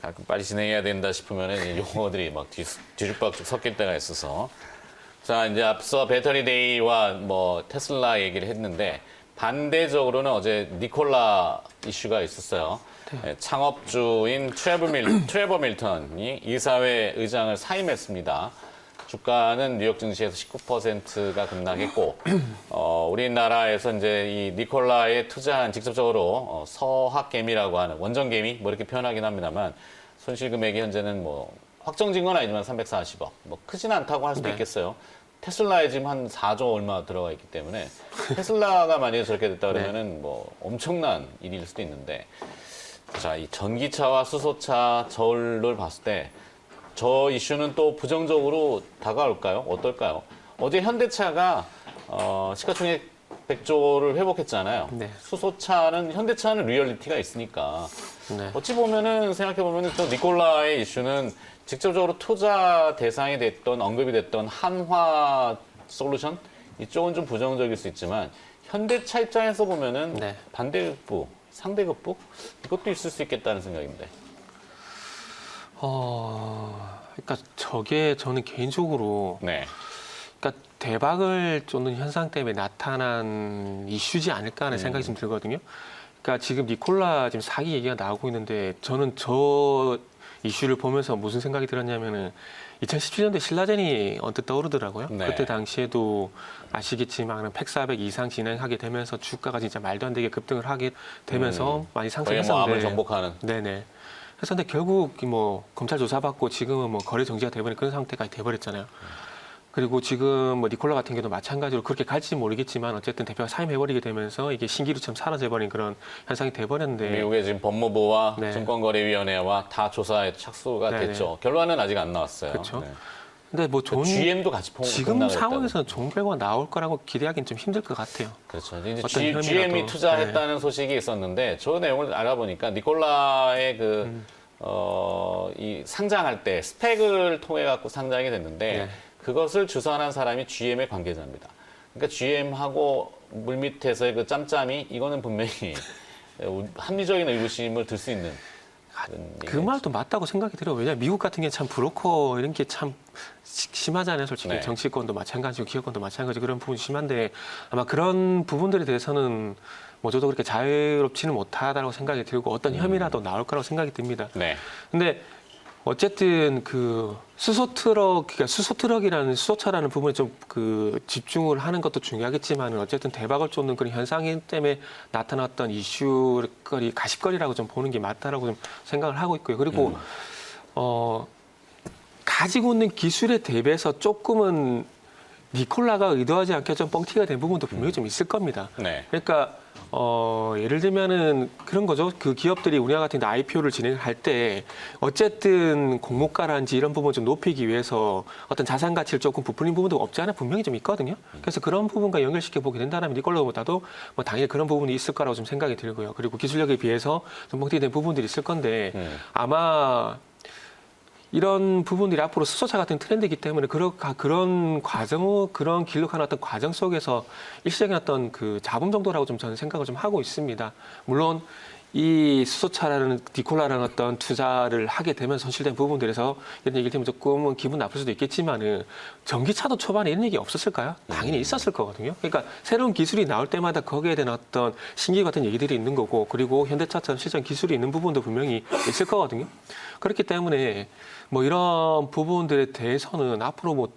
가끔 빨리 진행해야 된다 싶으면 용어들이 막 뒤죽박죽 섞일 때가 있어서. 자, 이제 앞서 배터리 데이와 뭐 테슬라 얘기를 했는데 반대적으로는 어제 니콜라 이슈가 있었어요. 네, 창업주인 트레버 밀턴이 이사회 의장을 사임했습니다. 주가는 뉴욕 증시에서 19%가 급락했고, 우리나라에서 이제 이 니콜라에 투자한 직접적으로 서학개미라고 하는 원전개미 뭐 이렇게 표현하긴 합니다만 손실 금액이 현재는 뭐 확정진 건 아니지만 340억, 뭐 크진 않다고 할 수도 있겠어요. 테슬라에 지금 한 4조 얼마 들어가 있기 때문에 테슬라가 만약에 저렇게 됐다 그러면은 뭐 엄청난 일일 수도 있는데, 자, 이 전기차와 수소차 저울을 봤을 때 저 이슈는 또 부정적으로 다가올까요? 어떨까요? 어제 현대차가 시가총액 100조를 회복했잖아요. 네. 수소차는 현대차는 리얼리티가 있으니까 네. 어찌 보면은 생각해 보면은 또 니콜라의 이슈는 직접적으로 투자 대상이 됐던 언급이 됐던 한화 솔루션 이쪽은 좀 부정적일 수 있지만 현대차 입장에서 보면은 네. 반대급부, 상대급부 이것도 있을 수 있겠다는 생각입니다. 그러니까 저게 저는 개인적으로 네. 그러니까 대박을 쫓는 현상 때문에 나타난 이슈지 않을까 하는 생각이 좀 들거든요. 그러니까 지금 니콜라 지금 사기 얘기가 나오고 있는데 저는 저 이슈를 보면서 무슨 생각이 들었냐면은 2017년도에 신라젠이 언뜻 떠오르더라고요. 네. 그때 당시에도 아시겠지만 팩 400 이상 진행하게 되면서 주가가 진짜 말도 안 되게 급등을 하게 되면서 많이 거의 뭐 상승했었는데. 암을 정복하는. 네네. 그래서 근데 결국 뭐 검찰 조사받고 지금은 뭐 거래 정지가 돼버린 그런 상태까지 돼버렸잖아요. 그리고 지금 뭐 니콜라 같은 경우도 마찬가지로 그렇게 갈지 모르겠지만 어쨌든 대표가 사임해버리게 되면서 이게 신기루처럼 사라져버린 그런 현상이 돼버렸는데. 미국의 지금 법무부와 네. 증권거래위원회와 다 조사에 착수가 네네. 됐죠. 결론은 아직 안 나왔어요. 그렇죠. 네. 근데 뭐 좋은 GM도 같이 지금 폭락을 상황에서는 좋은 결과가 나올 거라고 기대하기는 좀 힘들 것 같아요. 그렇죠. 이제 어떤 혐의라도. GM이 투자했다는 소식이 있었는데 저 내용을 알아보니까 니콜라의 이 상장할 때 스펙을 통해 갖고 상장이 됐는데 네. 그것을 주선한 사람이 GM의 관계자입니다. 그러니까 GM하고 물밑에서의 그 짬짬이 이거는 분명히 합리적인 의구심을 들 수 있는 그 말도 맞다고 생각이 들어요. 왜냐하면 미국 같은 게 참 브로커 이런 게 참 심하잖아요. 솔직히 네. 정치권도 마찬가지고 기업권도 마찬가지고 그런 부분이 심한데 아마 그런 부분들에 대해서는 뭐 저도 그렇게 자유롭지는 못하다고 생각이 들고 어떤 혐의라도 나올 거라고 생각이 듭니다. 네. 근데 어쨌든 그 그러니까 수소트럭이라는 수소차라는 부분에 좀 그 집중을 하는 것도 중요하겠지만 어쨌든 대박을 쫓는 그런 현상이 때문에 나타났던 이슈거리, 가십거리라고 좀 보는 게 맞다라고 좀 생각을 하고 있고요. 그리고 가지고 있는 기술에 대비해서 조금은 니콜라가 의도하지 않게 좀 뻥튀기가 된 부분도 분명히 좀 있을 겁니다. 네. 그러니까 예를 들면은 그런 거죠. 그 기업들이 우리나라 같은 데 IPO를 진행할 때 어쨌든 공모가라든지 이런 부분 좀 높이기 위해서 어떤 자산 가치를 조금 부풀린 부분도 없지 않아 분명히 좀 있거든요. 그래서 그런 부분과 연결시켜 보게 된다면 니콜라보다도 뭐 당연히 그런 부분이 있을 거라고 좀 생각이 들고요. 그리고 기술력에 비해서 좀 뻥튀기된 부분들이 있을 건데 아마 이런 부분들이 앞으로 수소차 같은 트렌드이기 때문에 그런 과정, 그런 길로 가는 어떤 과정 속에서 일시적인 어떤 그 잡음 정도라고 좀 저는 생각을 좀 하고 있습니다. 물론 이 수소차라는 니콜라라는 어떤 투자를 하게 되면 손실된 부분들에서 이런 얘기를 들으면 조금은 기분 나쁠 수도 있겠지만은 전기차도 초반에 이런 얘기 없었을까요? 당연히 있었을 거거든요. 그러니까 새로운 기술이 나올 때마다 거기에 대한 어떤 신기 같은 얘기들이 있는 거고 그리고 현대차처럼 실전 기술이 있는 부분도 분명히 있을 거거든요. 그렇기 때문에 뭐 이런 부분들에 대해서는 앞으로 뭐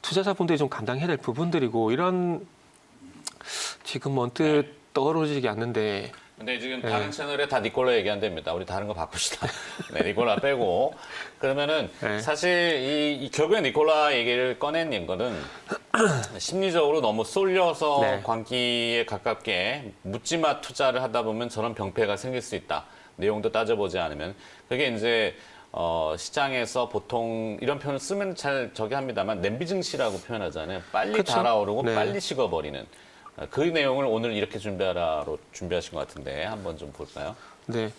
투자자분들이 좀 감당해야 될 부분들이고 이런 지금 언뜻 떠오르지 않는데 근데 지금 다른 채널에 다 니콜라 얘기한답니다. 우리 다른 거 바꿉시다. 네, 니콜라 빼고. 그러면은 사실 이 결국에 니콜라 얘기를 꺼낸 거는 심리적으로 너무 쏠려서 광기에 가깝게 묻지마 투자를 하다 보면 저런 병폐가 생길 수 있다. 내용도 따져보지 않으면. 그게 이제 시장에서 보통 이런 표현을 쓰면 잘 저기 합니다만 냄비 증시라고 표현하잖아요. 빨리 그쵸? 달아오르고 네. 빨리 식어버리는. 그 내용을 오늘 이렇게 준비하신 것 같은데 한번 좀 볼까요? 네.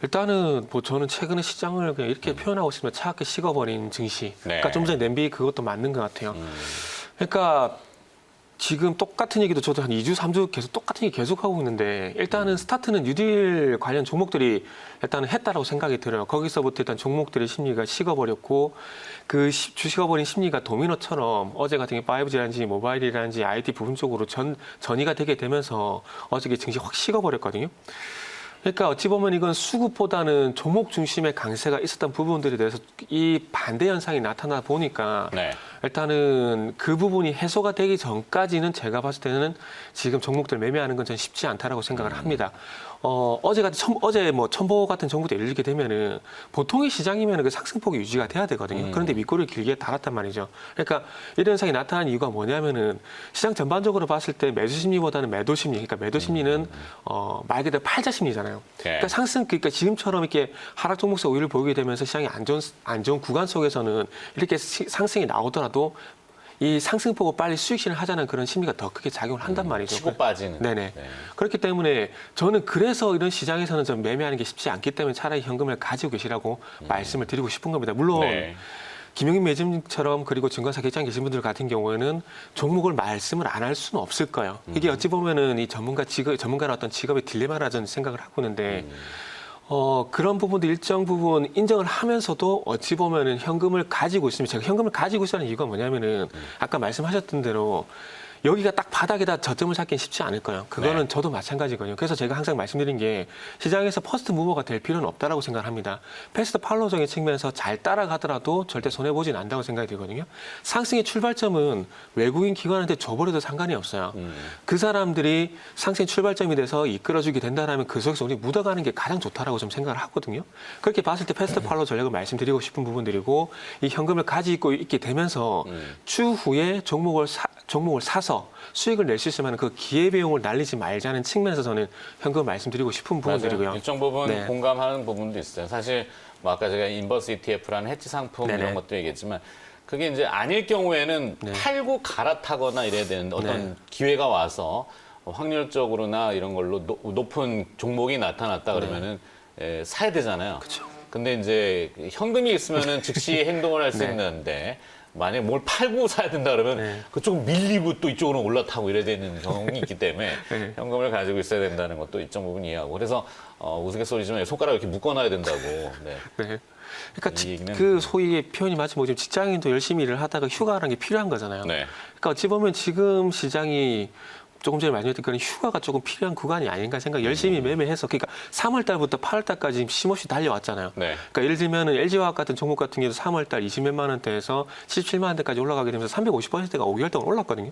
일단은 뭐 저는 최근에 시장을 그냥 이렇게 표현하고 싶으면 차갑게 식어버린 증시. 네. 그러니까 좀 전에 냄비 그것도 맞는 것 같아요. 그러니까 지금 똑같은 얘기도 저도 한 2주, 3주 계속 똑같은 얘기 계속 하고 있는데 일단은 스타트는 뉴딜 관련 종목들이 일단은 했다라고 생각이 들어요. 거기서부터 일단 종목들의 심리가 식어버렸고 그 식어버린 심리가 도미노처럼 어제 같은 게 5G라든지 모바일이라든지 IT 부분 쪽으로 전이가 되게 되면서 어저께 증시 확 식어버렸거든요. 그러니까 어찌 보면 이건 수급보다는 종목 중심의 강세가 있었던 부분들에 대해서 이 반대 현상이 나타나 보니까 네. 일단은 그 부분이 해소가 되기 전까지는 제가 봤을 때는 지금 종목들 매매하는 건 전 쉽지 않다라고 생각을 합니다. 어제 뭐 첨보 같은 정보도 예를 들게 되면은 보통의 시장이면 그 상승폭이 유지가 돼야 되거든요. 그런데 밑꼬리를 길게 달았단 말이죠. 그러니까 이런 현상이 나타난 이유가 뭐냐면은 시장 전반적으로 봤을 때 매수 심리보다는 매도 심리. 그러니까 매도 심리는 말 그대로 팔자 심리잖아요. 그러니까 그러니까 지금처럼 이렇게 하락 종목세 우위를 보이게 되면서 시장이 안 좋은 구간 속에서는 이렇게 상승이 나오더라도 이 상승폭을 빨리 수익 실현하자는 그런 심리가 더 크게 작용을 한단 말이죠. 치고 빠지는. 네네. 네. 그렇기 때문에 저는 그래서 이런 시장에서는 좀 매매하는 게 쉽지 않기 때문에 차라리 현금을 가지고 계시라고 말씀을 드리고 싶은 겁니다. 물론 네. 김용인 매점처럼 그리고 증권사 계장 계신 분들 같은 경우에는 종목을 말씀을 안 할 수는 없을 거예요. 이게 어찌 보면은 이 전문가의 어떤 직업의 딜레마라는 생각을 하고 있는데 그런 부분도 일정 부분 인정을 하면서도 어찌 보면은 현금을 가지고 있으면 제가 현금을 가지고 있다는 이유가 뭐냐면은 아까 말씀하셨던 대로 여기가 딱 바닥에다 저점을 잡기는 쉽지 않을 거예요. 그거는 네. 저도 마찬가지거든요. 그래서 제가 항상 말씀드린 게 시장에서 퍼스트 무버가 될 필요는 없다라고 생각을 합니다. 패스트 팔로우적인 측면에서 잘 따라가더라도 절대 손해보진 않는다고 생각이 들거든요. 상승의 출발점은 외국인 기관한테 줘버려도 상관이 없어요. 그 사람들이 상승의 출발점이 돼서 이끌어주게 된다면 그 속에서 우리 묻어가는 게 가장 좋다라고 좀 생각을 하거든요. 그렇게 봤을 때 패스트 팔로우 전략을 말씀드리고 싶은 부분들이고 이 현금을 가지고 있게 되면서 추후에 종목을 사서 수익을 낼 수 있을 만한 그 기회비용을 날리지 말자는 측면에서 저는 현금 말씀드리고 싶은 부분들이고요. 맞아요. 일정 부분 네. 공감하는 부분도 있어요. 사실 뭐 아까 제가 인버스 ETF라는 해지 상품 네네. 이런 것도 얘기했지만 그게 이제 아닐 경우에는 네. 팔고 갈아타거나 이래야 되는 어떤 네. 기회가 와서 확률적으로나 이런 걸로 높은 종목이 나타났다 그러면은 사야 되잖아요. 그렇죠. 근데 이제 현금이 있으면은 즉시 행동을 할 수 네. 있는데 만약에 뭘 팔고 사야 된다 그러면 네. 그쪽 밀리고 또 이쪽으로 올라타고 이래야 되는 경우가 있기 때문에 네. 현금을 가지고 있어야 된다는 것도 일정 부분 이해하고 그래서 우스갯소리지만 손가락 이렇게 묶어놔야 된다고. 네. 네. 그러니까 이 얘기는 그 소위 표현이 맞지 뭐지만 직장인도 열심히 일을 하다가 휴가라는 게 필요한 거잖아요. 네. 그러니까 어찌 보면 지금 시장이 조금 전에 말씀드렸던 그런 휴가가 조금 필요한 구간이 아닌가 생각. 열심히 매매해서 그러니까 3월 달부터 8월 달까지 쉼없이 달려왔잖아요. 네. 그러니까 예를 들면은 LG화학 같은 종목 같은 경우도 3월 달 20몇만 원대에서 77만 원대까지 올라가게 되면서 350%가 5개월 동안 올랐거든요.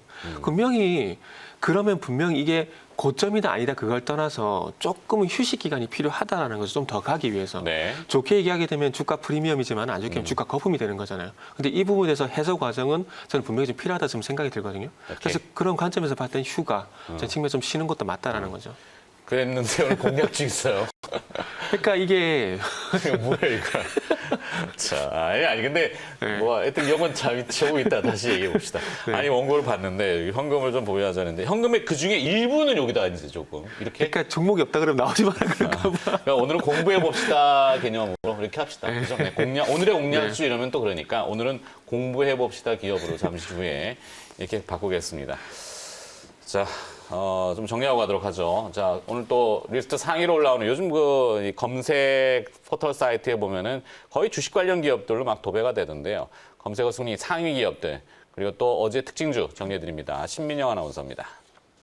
그러면 분명히 이게 고점이다 아니다 그걸 떠나서 조금은 휴식 기간이 필요하다라는 것을 좀 더 가기 위해서 네. 좋게 얘기하게 되면 주가 프리미엄이지만 안 좋게 하면 주가 거품이 되는 거잖아요. 근데 이 부분에 대해서 해소 과정은 저는 분명히 좀 필요하다 좀 생각이 들거든요. 그래서 그런 관점에서 봤을 땐 휴가, 제 측면에 좀 쉬는 것도 맞다라는 거죠. 그랬는데 오늘 공략주 있어요. 그러니까 이게 이거 뭐야 이거. 자, 아니 근데 네. 뭐 하여튼 이건 잠이 있다 다시 얘기해 봅시다. 네. 아니 원고를 봤는데 현금을 좀 보유하자는데 현금의 그 중에 일부는 여기다 이제 조금 이렇게. 그러니까 종목이 없다 그러면 나오지 마라 그럴까 봐. 그러니까 오늘은 공부해 봅시다 개념으로 이렇게 합시다. 그죠? 네, 오늘의 공략주 이러면 또 그러니까 오늘은 공부해 봅시다 기업으로 잠시 후에 이렇게 바꾸겠습니다. 자, 좀 정리하고 가도록 하죠. 자, 오늘 또 리스트 상위로 올라오는 요즘 이 검색 포털 사이트에 보면은 거의 주식 관련 기업들로 막 도배가 되던데요. 검색어 순위 상위 기업들 그리고 또 어제 특징주 정리해 드립니다. 신민영 아나운서입니다.